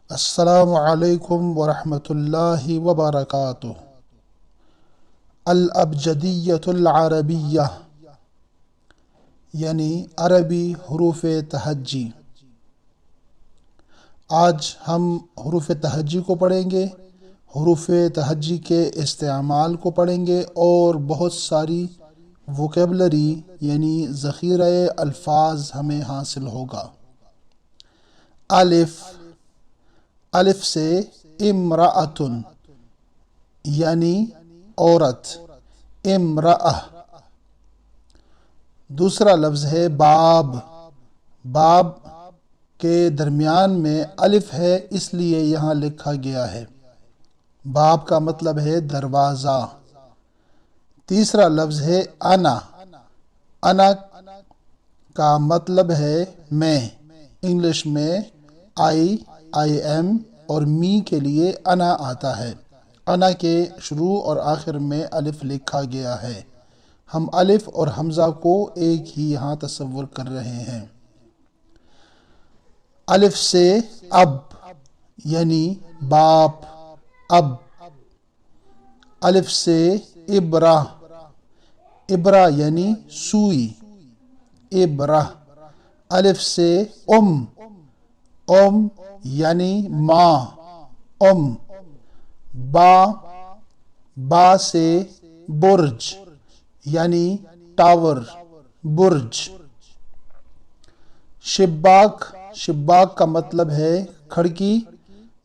السلام علیکم ورحمۃ اللہ وبرکاتہ۔ الابجدیۃ العربیہ یعنی عربی حروف تہجی۔ آج ہم حروف تہجی کو پڑھیں گے، حروف تہجی کے استعمال کو پڑھیں گے اور بہت ساری ووکیبلری یعنی ذخیرہ الفاظ ہمیں حاصل ہوگا۔ الف، الف سے امرأۃن یعنی عورت، امرأہ۔ دوسرا لفظ ہے باب، باب کے درمیان میں الف ہے اس لیے یہاں لکھا گیا ہے۔ باب کا مطلب ہے دروازہ۔ تیسرا لفظ ہے انا، انا کا مطلب ہے میں، انگلش میں آئی ایم اور می کے لیے انا آتا ہے۔ انا کے شروع اور آخر میں الف لکھا گیا ہے۔ ہم الف اور حمزہ کو ایک ہی یہاں تصور کر رہے ہیں۔ الف سے اب یعنی باپ، اب۔ الف سے ابرہ، ابرہ یعنی سوئی، ابرہ۔ الف سے ام، ام یعنی ماں، ام۔ با، با سے برج یعنی ٹاور، برج۔ شباک، شباک کا مطلب ہے کھڑکی،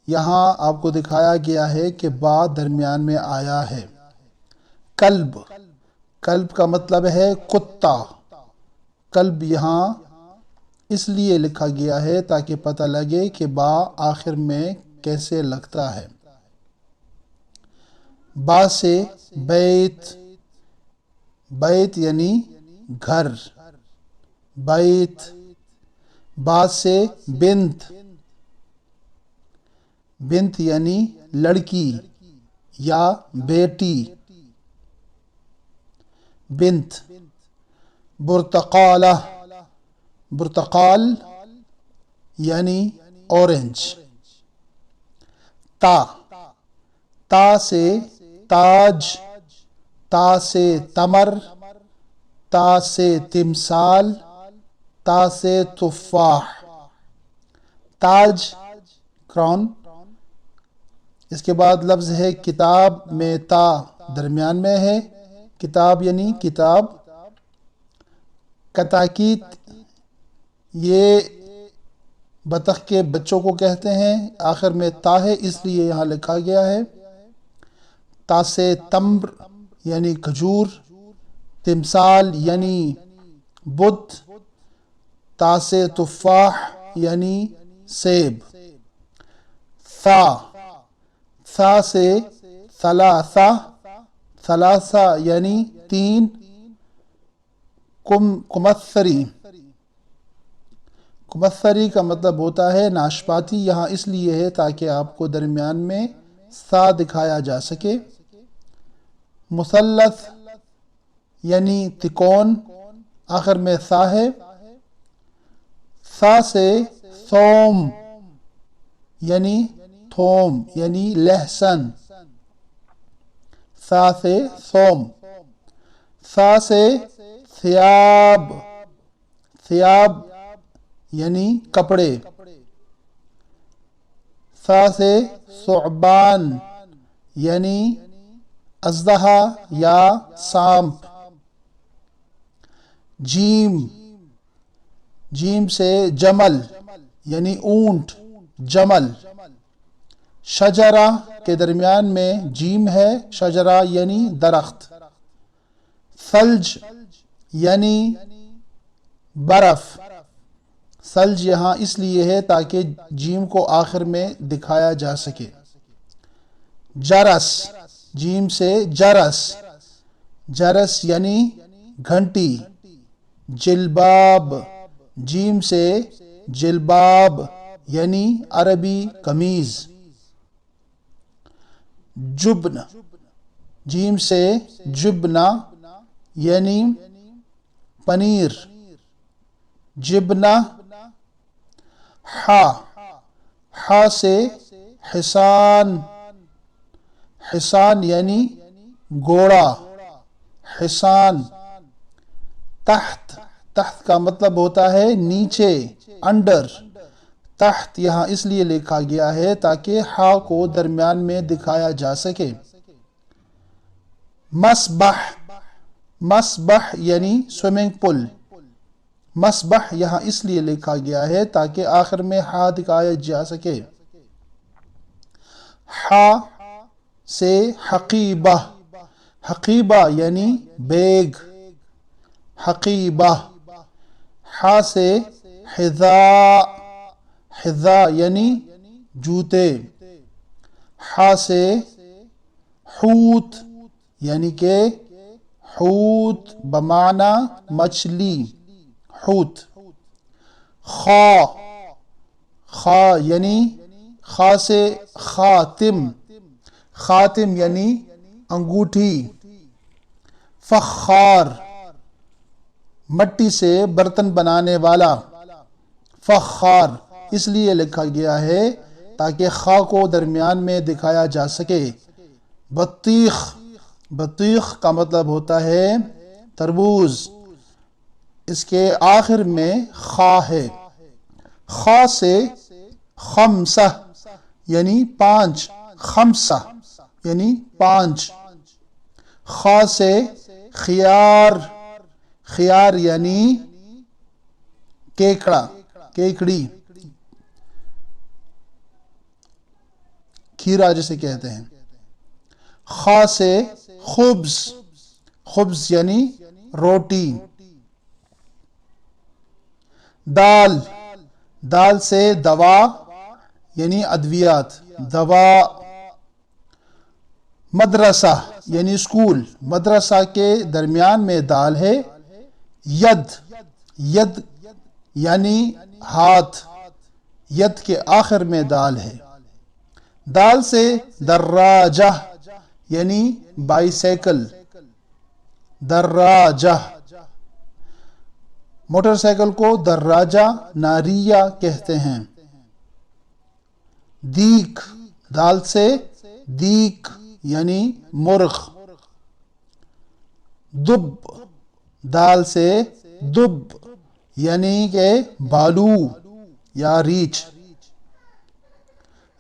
یہاں آپ کو دکھایا گیا ہے کہ با درمیان میں آیا ہے۔ کلب، کلب کا مطلب ہے کتا، کلب یہاں اس لیے لکھا گیا ہے تاکہ پتہ لگے کہ با آخر میں کیسے لگتا ہے۔ با سے بیت، بیت یعنی گھر، بیت۔ با سے بنت، بنت یعنی لڑکی یا بیٹی، بنت۔ برتقالہ، برتقال یعنی اورنج۔ تا، تا سے تاج، تا سے تمر، تا سے تمثال، تا سے تفاح۔ تاج کراؤن۔ اس کے بعد لفظ ہے کتاب، میں تا درمیان میں ہے، کتاب یعنی کتاب۔ کتاکیت، یہ بطخ کے بچوں کو کہتے ہیں، آخر میں تا ہے اس لیے یہاں لکھا گیا ہے۔ تا سے تمر یعنی کھجور، تمثال یعنی بت، تا سے تفاح یعنی سیب۔ ثا، ثا سے ثلاثہ، ثلاثہ یعنی تین۔ کمثری، کمثری کا مطلب ہوتا ہے ناشپاتی، یہاں اس لیے ہے تاکہ آپ کو درمیان میں سا دکھایا جا سکے۔ مثلث یعنی تکون، آخر میں سا ہے۔ سا سے ثوم یعنی تھوم یعنی لہسن، سا سے ثوم۔ سا سے ثیاب، ثیاب یعنی کپڑے۔ سا سے ثعبان یعنی اژدہا یا سانپ۔ جیم، جیم سے جمل یعنی اونٹ، جمل۔ شجرہ کے درمیان میں جیم ہے، شجرہ یعنی درخت۔ ثلج یعنی برف، ثلج یہاں اس لیے ہے تاکہ جیم کو آخر میں دکھایا جا سکے۔ جرس، جیم سے جرس، جرس یعنی گھنٹی۔ جلباب، جیم سے جلباب یعنی عربی قمیض۔ جبن، جیم سے جبنہ یعنی پنیر، جبنہ۔ ہا، ہا سے حسان، حسان یعنی گھوڑا، حسان۔ تحت، تحت کا مطلب ہوتا ہے نیچے، انڈر۔ تحت یہاں اس لیے لکھا گیا ہے تاکہ ہا کو درمیان میں دکھایا جا سکے۔ مسبح، مسبح یعنی سوئمنگ پول، مسبح یہاں اس لیے لکھا گیا ہے تاکہ آخر میں ہا دکھایا جا سکے۔ ہا سے حقیبہ، حقیبہ یعنی بیگ، حقیبہ۔ ہا سے حذاء، حذاء یعنی جوتے۔ ہا سے حوت یعنی کہ حوت بمعنی مچھلی، حوت۔ خا، خا یعنی، خا سے خاتم، خاتم یعنی انگوٹھی۔ فخار، مٹی سے برتن بنانے والا، فخار اس لیے لکھا گیا ہے تاکہ خا کو درمیان میں دکھایا جا سکے۔ بطیخ، بطیخ کا مطلب ہوتا ہے تربوز، اس کے آخر میں خا ہے۔ خا سے خمسہ یعنی پانچ، خمسہ یعنی پانچ۔ خا سے خیار، خیار یعنی کیکڑا، کیکڑی، کھیرا جسے کہتے ہیں۔ خا سے خبز، خبز یعنی روٹی۔ دال، دال سے دوا یعنی ادویات، دوا۔ مدرسہ یعنی اسکول، مدرسہ کے درمیان میں دال ہے۔ ید، ید یعنی ہاتھ، ید کے آخر میں دال ہے۔ دال سے دراجہ یعنی بائیسیکل، دراجہ۔ موٹر سائیکل کو دراجہ ناریہ کہتے ہیں۔ دیک، دال سے دیک یعنی مرغ۔ دب، دال سے دب یعنی کہ بالو یا ریچھ۔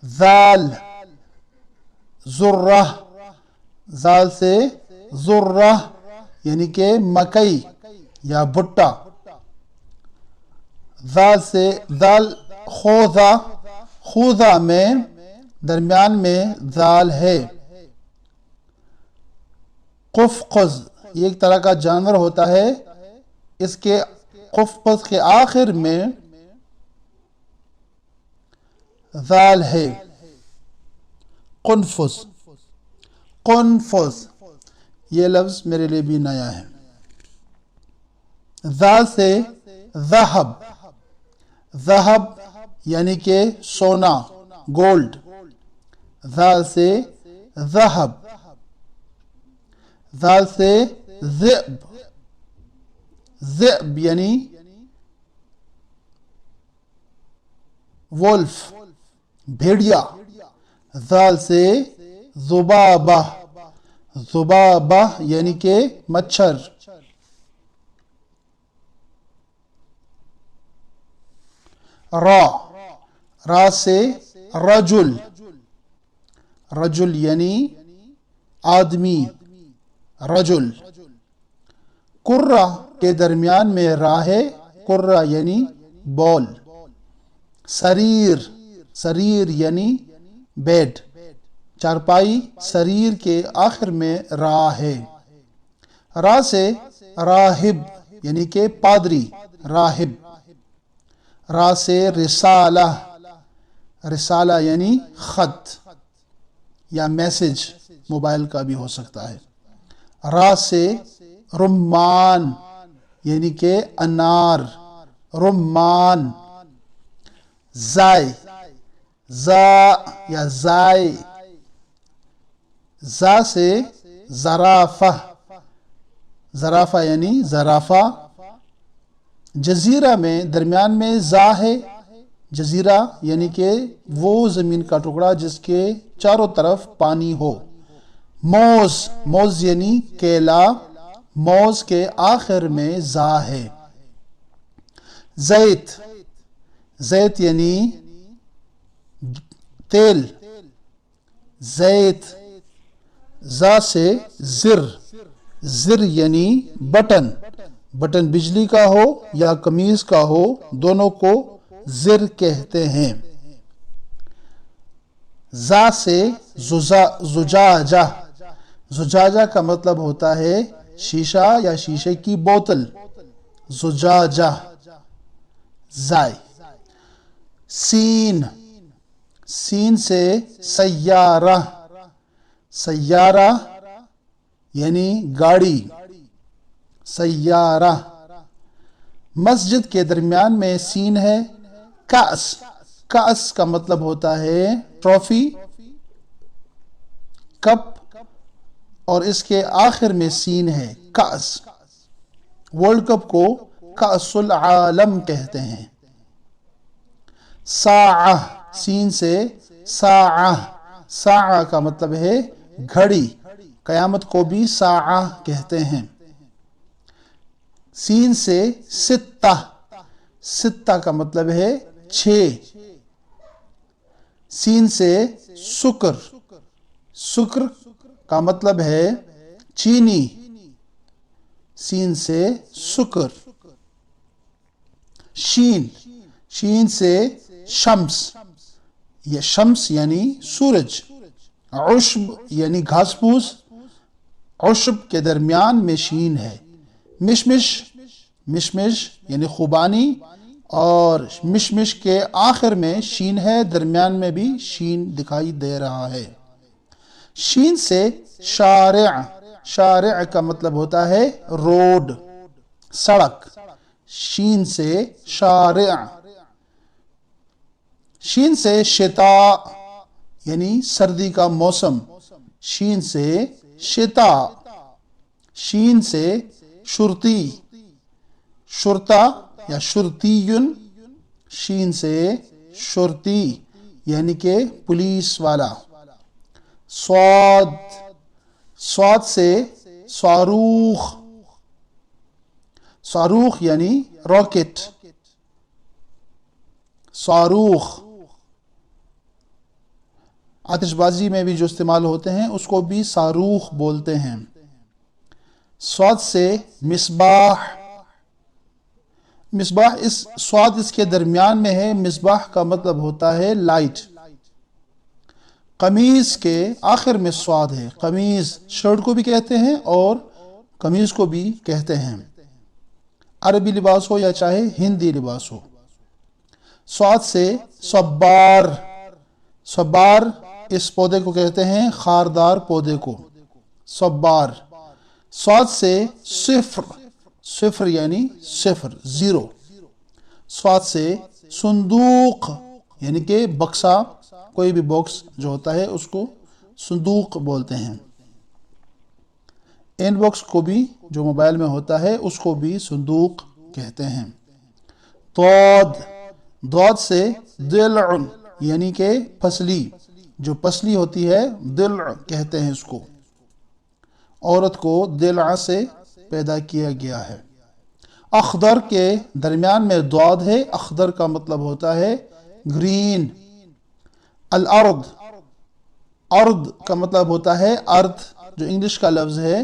ذال، ذرہ، ذال سے ذرہ یعنی کہ مکئی یا بھٹا۔ ذال سے ذال خوذہ، خوذہ میں درمیان میں ذال ہے۔ قفقز یہ ایک طرح کا جانور ہوتا ہے، اس کے قفقز کے آخر میں ذال ہے۔ قنفذ، قنفذ یہ لفظ میرے لیے بھی نیا ہے۔ ذال سے ذہب، ذہب یعنی کہ سونا، گولڈ۔ ذال سے ذہب۔ ذال سے ذئب، ذئب یعنی وولف، بھیڑیا۔ ذال سے ذبابہ، ذبابہ یعنی کہ مچھر۔ را، را سے رجل، رجل یعنی آدمی، رجل۔ کرہ کے درمیان میں را ہے، کرہ یعنی بال۔ سریر، سریر یعنی بیڈ، چارپائی۔ سریر کے آخر میں را ہے۔ را سے راہب یعنی کہ پادری، راہب۔ را سے رسالہ، رسالہ یعنی خط یا میسج، موبائل کا بھی ہو سکتا ہے۔ را سے رمان یعنی کہ انار، رمان۔ زائے، زا یا زائے۔ زا سے زرافہ، زرافہ یعنی زرافہ۔ جزیرہ میں درمیان میں زا ہے، جزیرہ یعنی کہ وہ زمین کا ٹکڑا جس کے چاروں طرف پانی ہو۔ موز، موز یعنی کیلا، موز کے آخر میں زا ہے۔ زیت، زیت یعنی تیل، زیت۔ زا سے زر، زر یعنی بٹن، بٹن بجلی کا ہو یا قمیض کا ہو دونوں کو زر کہتے ہیں۔ زا سے زجاجہ، زجاجہ کا مطلب ہوتا ہے شیشہ یا شیشے کی بوتل، زجاجہ، زائے۔ سین، سین سے سیارہ، سیارہ یعنی گاڑی، سیارہ۔ مسجد کے درمیان میں سین ہے۔ کأس، کأس کا مطلب ہوتا ہے ٹرافی، کپ، اور اس کے آخر میں سین ہے، کأس۔ ورلڈ کپ کو کأس العالم کہتے ہیں۔ ساعہ، سین سے ساعہ، ساعہ کا مطلب ہے گھڑی، قیامت کو بھی ساعہ کہتے ہیں۔ سین سے ستہ، ستہ کا مطلب ہے 6۔ سین سے سکر، سکر کا مطلب ہے چینی، سین سے سکر۔ شین، شین سے شمس، یہ شمس یعنی سورج۔ عشب یعنی گھاس پھوس، عشب کے درمیان میں شین ہے۔ مشمش، مشمش یعنی خوبانی، اور مشمش کے آخر میں شین ہے، درمیان میں بھی شین دکھائی دے رہا ہے۔ شین سے شارع، شارع کا مطلب ہوتا ہے روڈ، سڑک، شین سے شارع۔ شین سے شتاء یعنی سردی کا موسم، شین سے شتاء۔ شین سے شرطی، شرطہ یا شرطیٌ، شین سے شرطی یعنی کہ پولیس والا۔ صاد، صاد سے صاروخ، صاروخ یعنی راکٹ، صاروخ۔ آتش بازی میں بھی جو استعمال ہوتے ہیں اس کو بھی صاروخ بولتے ہیں۔ صاد سے مصباح، مصباح اس صاد اس کے درمیان میں ہے، مصباح کا مطلب ہوتا ہے لائٹ۔ قمیض کے آخر میں صاد ہے، قمیض شرٹ کو بھی کہتے ہیں اور قمیض کو بھی کہتے ہیں، عربی لباس ہو یا چاہے ہندی لباس ہو۔ صاد سے صبار، صبار اس پودے کو کہتے ہیں خاردار پودے کو، صبار۔ صاد سے صفر، صفر یعنی صفر، 0۔ صاد سے صندوق یعنی کہ بکسا، کوئی بھی باکس جو ہوتا ہے اس کو صندوق بولتے ہیں۔ این باکس کو بھی جو موبائل میں ہوتا ہے اس کو بھی صندوق کہتے ہیں۔ ضاد، ضاد سے ضلع یعنی کہ پسلی، جو پسلی ہوتی ہے ضلع کہتے ہیں اس کو، عورت کو ضلع سے پیدا کیا گیا ہے۔ اخضر کے درمیان میں ضاد ہے، اخضر کا مطلب ہوتا ہے گرین۔ الارض، ارض کا مطلب ہوتا ہے ارتھ، جو انگلش کا لفظ ہے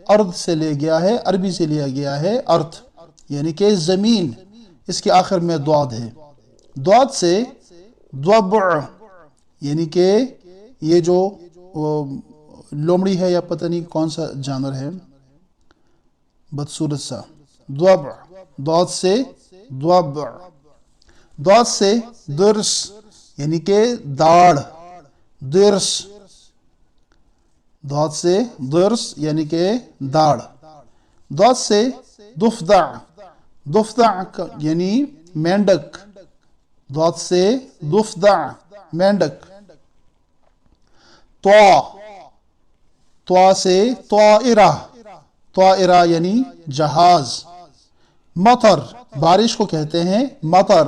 ارض سے لے گیا ہے، عربی سے لیا گیا ہے ارتھ یعنی کہ زمین، اس کے آخر میں ضاد ہے۔ ضاد سے ضبع یعنی کہ یہ جو لومڑی ہے یا پتہ نہیں کون سا جانور ہے بدصورت سا، ضبع، ضاد سے ضبع۔ ضاد سے درس یعنی کہ داڑھ، درس، ضاد سے درس یعنی کہ داڑھ۔ ضاد سے ضفدع، ضفدع یعنی مینڈک، ضاد سے ضفدع، مینڈک۔ طا، طا سے طائرہ، طائرہ یعنی جہاز۔ مطر، بارش کو کہتے ہیں مطر،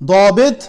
ضابط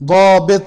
ضابط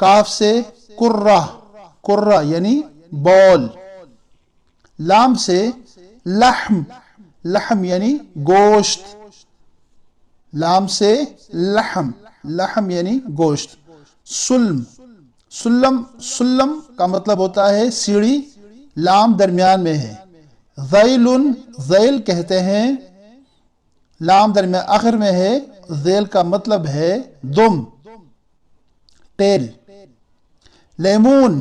کاف سے کرہ، کرہ یعنی بال، لام سے لحم، لحم یعنی گوشت، لام سے لحم، لحم یعنی گوشت، سلم، سلم، سلم کا مطلب ہوتا ہے سیڑھی، لام درمیان میں ہے، ذیل، ذیل کہتے ہیں، لام درمیان آخر میں ہے، ذیل کا مطلب ہے دم، ٹیل، لیمون،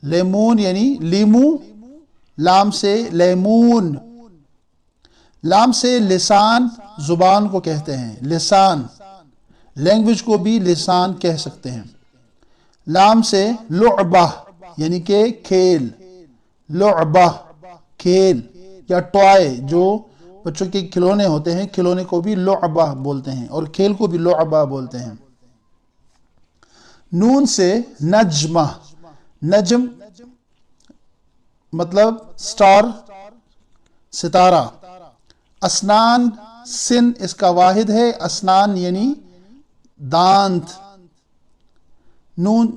لیمون یعنی لیمو، لام سے لیمون، لام سے لسان، زبان کو کہتے ہیں لسان، لینگویج کو بھی لسان کہہ سکتے ہیں، لام سے لعبہ یعنی کہ کھیل، لعبہ کھیل یا ٹوائے، جو بچوں کے کھلونے ہوتے ہیں، کھلونے کو بھی لعبہ بولتے ہیں اور کھیل کو بھی لعبہ بولتے ہیں۔ نون سے نجمہ، نجم مطلب سٹار، ستارہ، اسنان، سن اس کا واحد ہے، اسنان یعنی دانت، نون،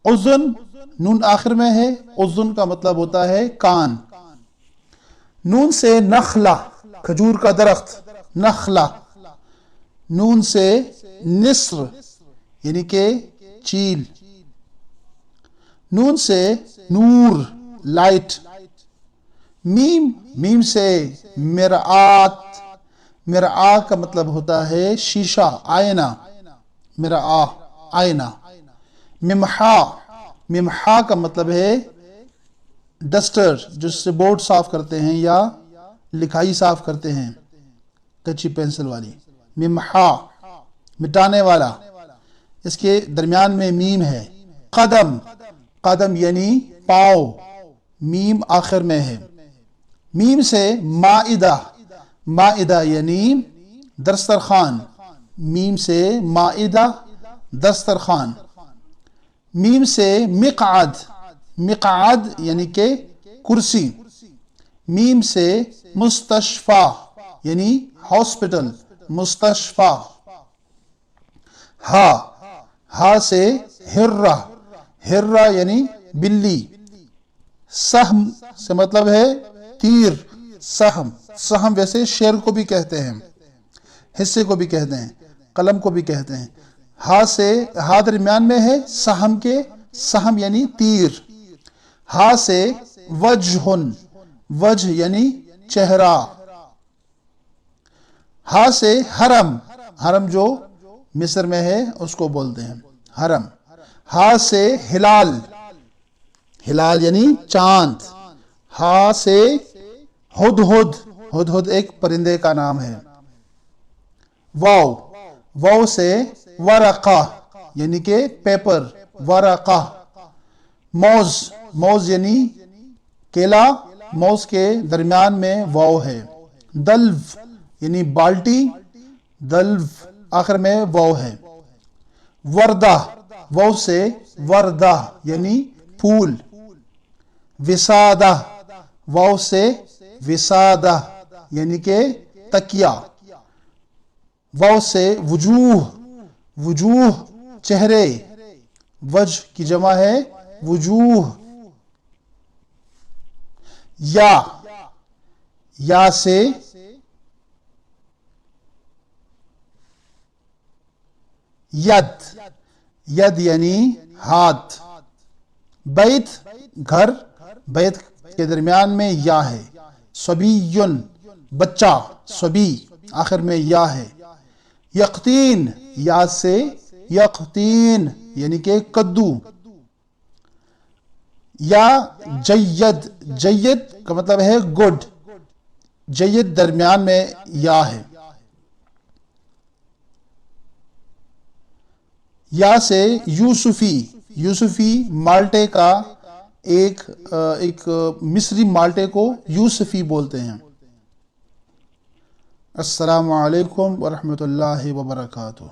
اذن، نون آخر میں ہے، اذن کا مطلب ہوتا ہے کان، نون سے نخلہ، کھجور کا درخت، نخلہ، نون سے نسر یعنی کہ چیل، نون سے نور، لائٹ، میم، میم سے مرآت، مرآ کا مطلب ہوتا ہے شیشہ، آئینہ، مرآ آئینہ، ممحا، ممحا کا مطلب ہے ڈسٹر، جس سے بورڈ صاف کرتے ہیں یا لکھائی صاف کرتے ہیں، کچی پینسل والی، ممحا مٹانے والا، اس کے درمیان میں میم ہے، قدم، قدم یعنی پاؤں، میم آخر میں ہے، میم سے مائدہ، مائدہ یعنی دسترخوان، میم سے مائدہ دسترخوان، میم سے مقعد، مقعد یعنی کہ کرسی، میم سے مستشفی یعنی ہاسپٹل، مستشفی، ہا، ہا سے ہرہ، ہرہ یعنی بلی، سہم سے مطلب ہے تیر، سہم، سہم ویسے شیر کو بھی کہتے ہیں، حصے کو بھی کہتے ہیں، قلم کو بھی کہتے ہیں، ہا سے، ہا درمیان میں ہے سہم کے، سہم یعنی تیر، ہا سے وجہن، وجہ یعنی چہرہ، ہا سے حرم، حرم جو مصر میں ہے اس کو بولتے ہیں حرم، ہا سے ہلال، ہلال یعنی چاند، ہا سے ہدہد، ہدہد ایک پرندے کا نام ہے، واو، واو سے ورقہ یعنی کہ پیپر، ورقہ، موز، موز یعنی کیلا، موز کے درمیان میں واو ہے، دلو یعنی بالٹی، دلو آخر میں واو ہے، وردہ، واو سے وردہ یعنی پھول، وسادہ، واو سے وسادہ یعنی کہ تکیہ، واو سے وجوہ، وجوہ چہرے، وجہ کی جمع ہے وجوہ، یا، یا سے ید، ید یعنی ہاتھ، بیت گھر، بیت کے درمیان میں یا ہے، صبیٌ بچہ، صبی آخر میں یا ہے، یقطین، یا سے یقطین یعنی کہ کدو، یا جید، جید کا مطلب ہے گڈ، جید درمیان میں یا ہے، یا سے یوسفی، یوسفی مالٹے کا ایک مصری مالٹے کو یوسفی بولتے ہیں۔ السلام علیکم ورحمۃ اللہ وبرکاتہ۔